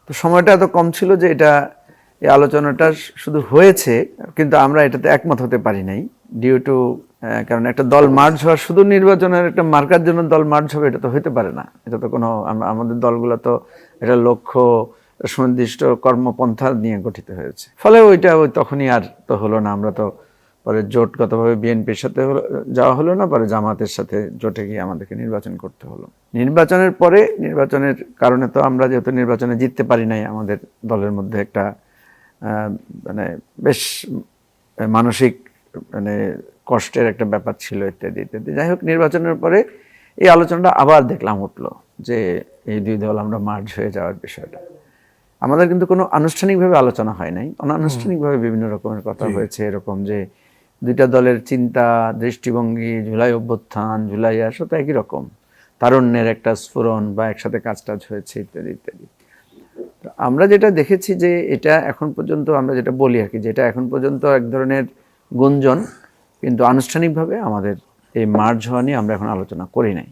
তো সময়টা এত কম ছিল যে এই আলোচনাটা শুধু হয়েছে, কিন্তু আমরা এটাতে একমত হতে পারি নাই ডিউ টু, কারণ একটা দল মার্জ হওয়া, শুধু নির্বাচনের একটা মার্কার জন্য দল মার্জ হবে এটা তো হতে পারে না। এটা তো কোনো, আমাদের দলগুলো তো এটা লক্ষ্য সুনির্দিষ্ট কর্মপন্থা নিয়ে গঠিত হয়েছে, ফলে ওইটা তখনই আর তো হলো না। আমরা তো পরে জোটগতভাবে বিএনপির সাথে যাওয়া হলো না, পরে জামাতের সাথে জোটে গিয়ে আমাদেরকে নির্বাচন করতে হলো। নির্বাচনের পরে, নির্বাচনের কারণে তো আমরা যেহেতু নির্বাচনে জিততে পারি নাই, আমাদের দলের মধ্যে একটা মানে বেশ মানসিক মানে কষ্টের একটা ব্যাপার ছিল, ইত্যাদি ইত্যাদি। যাই হোক, নির্বাচনের পরে এই আলোচনাটা আবার দেখলাম উঠলো যে এই দুই দল আমরা মার্জ হয়ে যাওয়ার বিষয়টা। আমাদের কিন্তু কোনো আনুষ্ঠানিকভাবে আলোচনা হয় নাই, অনানুষ্ঠানিকভাবে বিভিন্ন রকমের কথা হয়েছে, এরকম যে দুইটা দলের চিন্তা, দৃষ্টিভঙ্গি, জুলাই অভ্যুত্থান, জুলাই আসো তো একই রকম, তারুণ্যের একটা স্ফুরণ বা একসাথে কাজ টাজ হয়েছে, ইত্যাদি ইত্যাদি। আমরা যেটা দেখেছি যে এটা এখন পর্যন্ত, আমরা যেটা বলি আর কি, যেটা এখন পর্যন্ত এক ধরনের গুঞ্জন, কিন্তু আনুষ্ঠানিকভাবে আমাদের এই মার্জ হওয়া নিয়ে আমরা এখন আলোচনা করি নাই।